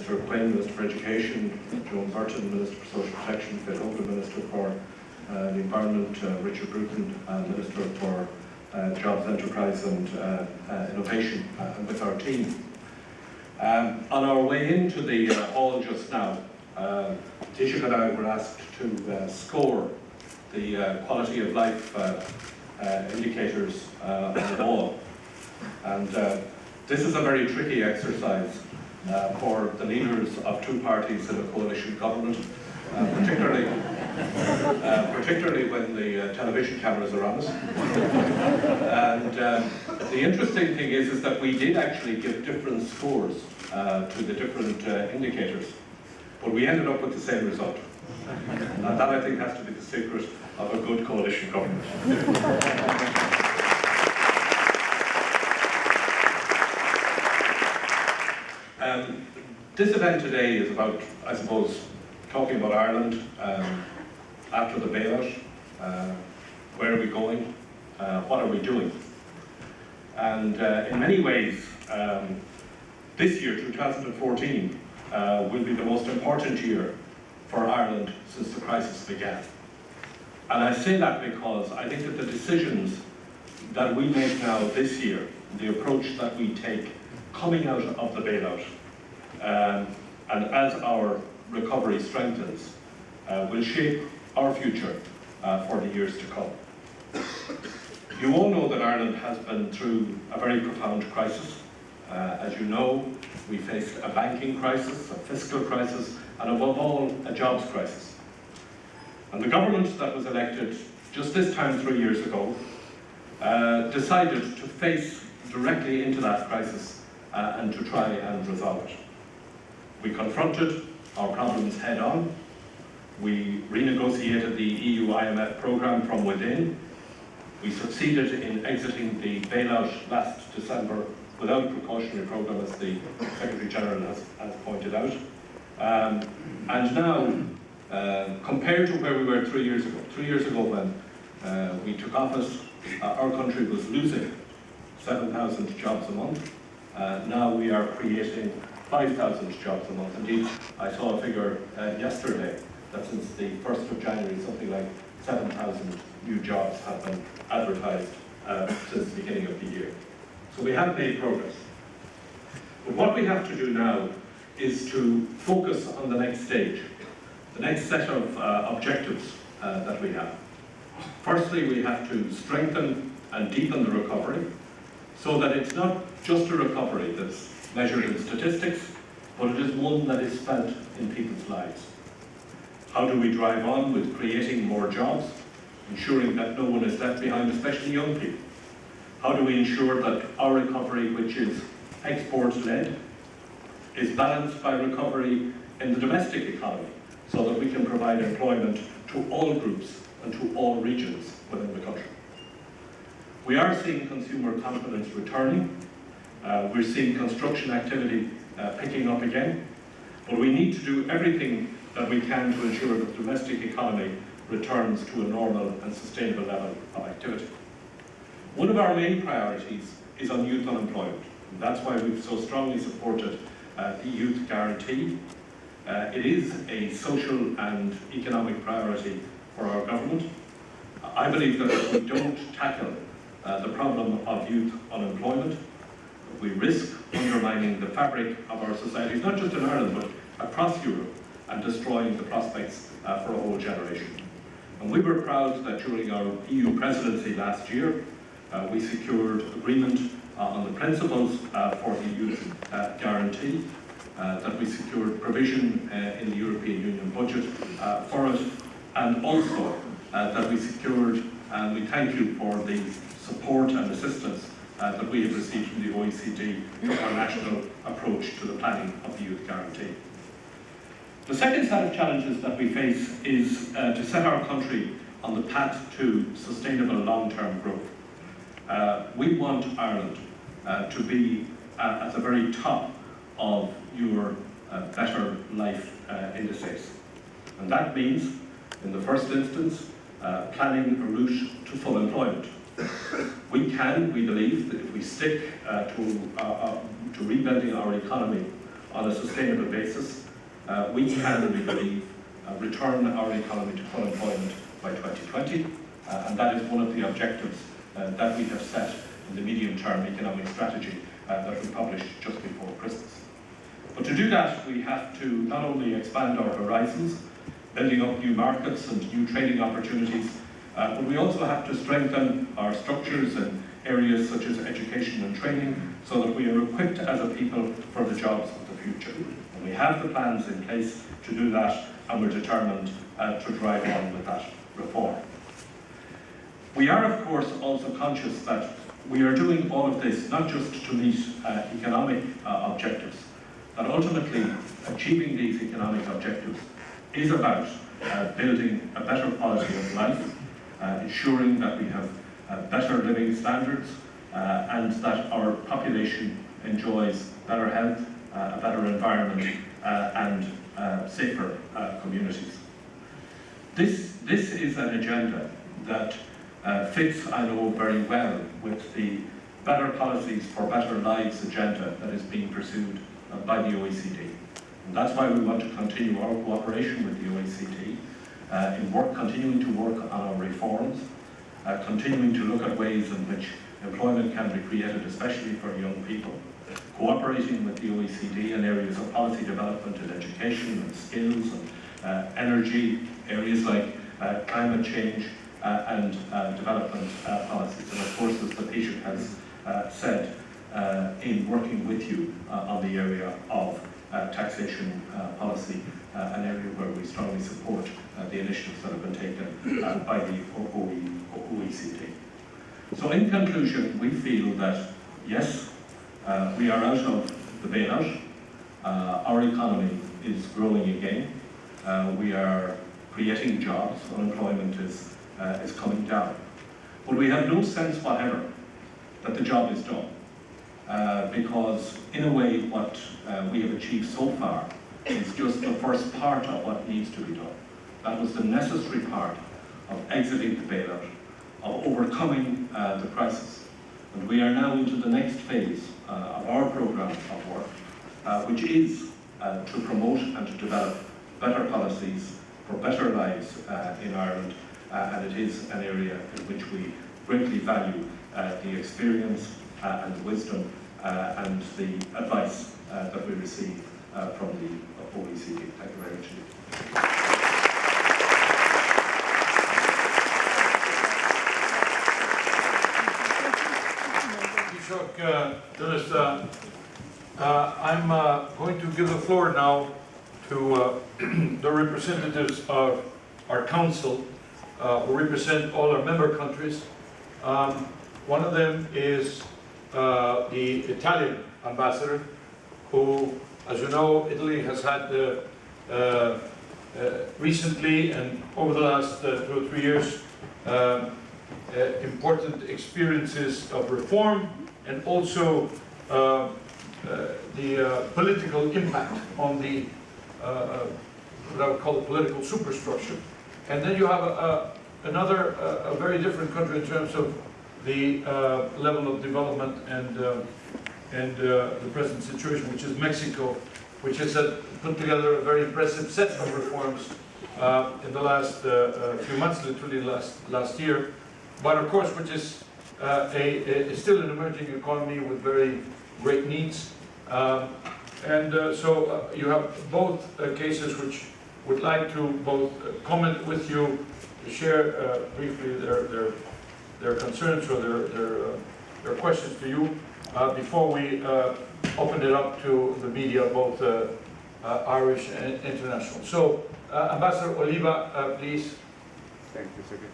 Minister Quinn, Minister for Education, Joan Burton, Minister for Social Protection, Phil Hogan, Minister for the Environment, Richard Bruton, Minister for Jobs, Enterprise and Innovation, and with our team. On our way into the hall just now, Taoiseach and I were asked to score the quality of life indicators on the wall. And this is a very tricky exercise for the leaders of two parties in a coalition government, particularly when the television cameras are on us. And the interesting thing is that we did actually give different scores to the different indicators, but we ended up with the same result. And that, I think, has to be the secret of a good coalition government. This event today is about, I suppose, talking about Ireland after the bailout. Where are we going? What are we doing? And in many ways, this year, 2014, will be the most important year for Ireland since the crisis began. And I say that because I think that the decisions that we make now this year, the approach that we take coming out of the bailout, and as our recovery strengthens, will shape our future for the years to come. You all know that Ireland has been through a very profound crisis. As you know, we faced a banking crisis, a fiscal crisis, and above all, a jobs crisis. And the government that was elected just this time 3 years ago decided to face directly into that crisis and to try and resolve it. We confronted our problems head on. We renegotiated the EU-IMF programme from within. We succeeded in exiting the bailout last December without a precautionary programme, as the Secretary-General has pointed out. And now, compared to where we were 3 years ago when we took office, our country was losing 7,000 jobs a month. Now we are creating 5,000 jobs a month. Indeed, I saw a figure yesterday that since the 1st of January, something like 7,000 new jobs have been advertised since the beginning of the year. So we have made progress. But what we have to do now is to focus on the next stage, the next set of objectives that we have. Firstly, we have to strengthen and deepen the recovery so that it's not just a recovery that's measured in statistics, but it is one that is felt in people's lives. How do we drive on with creating more jobs, ensuring that no one is left behind, especially young people? How do we ensure that our recovery, which is export-led, is balanced by recovery in the domestic economy, so that we can provide employment to all groups and to all regions within the country? We are seeing consumer confidence returning. We're seeing construction activity picking up again, but we need to do everything that we can to ensure that the domestic economy returns to a normal and sustainable level of activity. One of our main priorities is on youth unemployment. And that's why we've so strongly supported the Youth Guarantee. It is a social and economic priority for our government. I believe that if we don't tackle the problem of youth unemployment, we risk undermining the fabric of our societies, not just in Ireland, but across Europe, and destroying the prospects for a whole generation. And we were proud that during our EU presidency last year, we secured agreement on the principles for the Youth Guarantee, that we secured provision in the European Union budget for it, and also that we secured, and we thank you for the support and assistance that we have received from the OECD for our national approach to the planning of the Youth Guarantee. The second set of challenges that we face is to set our country on the path to sustainable long-term growth. We want Ireland to be at the very top of your better life indices. And that means, in the first instance, planning a route to full employment. We believe, that if we stick to rebuilding our economy on a sustainable basis, we can, we believe, return our economy to full employment by 2020, and that is one of the objectives that we have set in the medium-term economic strategy that we published just before Christmas. But to do that, we have to not only expand our horizons, building up new markets and new trading opportunities, but we also have to strengthen our structures in areas such as education and training so that we are equipped as a people for the jobs of the future. And we have the plans in place to do that, and we're determined to drive on with that reform. We are, of course, also conscious that we are doing all of this not just to meet economic objectives, that ultimately achieving these economic objectives is about building a better quality of life, ensuring that we have better living standards, and that our population enjoys better health, a better environment, and safer communities. This is an agenda that fits, I know, very well with the Better Policies for Better Lives agenda that is being pursued by the OECD. And that's why we want to continue our cooperation with the OECD in continuing to work on our reforms, continuing to look at ways in which employment can be created, especially for young people, cooperating with the OECD in areas of policy development in education and skills and energy, areas like climate change and development policies. And of course, as the Taoiseach has said, in working with you on the area of taxation policy, an area where we strongly support the initiatives that have been taken by the OECD. So in conclusion, we feel that, yes, we are out of the bailout. Our economy is growing again. We are creating jobs. Unemployment is coming down. But we have no sense whatever that the job is done. Because in a way what we have achieved so far is just the first part of what needs to be done. That was the necessary part of exiting the bailout, of overcoming the crisis. And we are now into the next phase of our programme of work, which is to promote and to develop better policies for better lives in Ireland, and it is an area in which we greatly value the experience and the wisdom and the advice that we receive from the OECD. Thank you very much indeed. Taoiseach, I'm going to give the floor now to the representatives of our council who represent all our member countries. One of them is the Italian ambassador, who, as you know, Italy has had recently and over the last 2 or 3 years important experiences of reform, and also the political impact on the what I would call the political superstructure. And then you have a very different country in terms of the level of development and the present situation, which is Mexico, which has put together a very impressive set of reforms in the last few months, literally last year, but of course which is still an emerging economy with very great needs. So you have both cases which would like to both comment with you, share briefly their concerns or their questions to you before we open it up to the media, both Irish and international. So, Ambassador Oliva, please. Thank you, Secretary.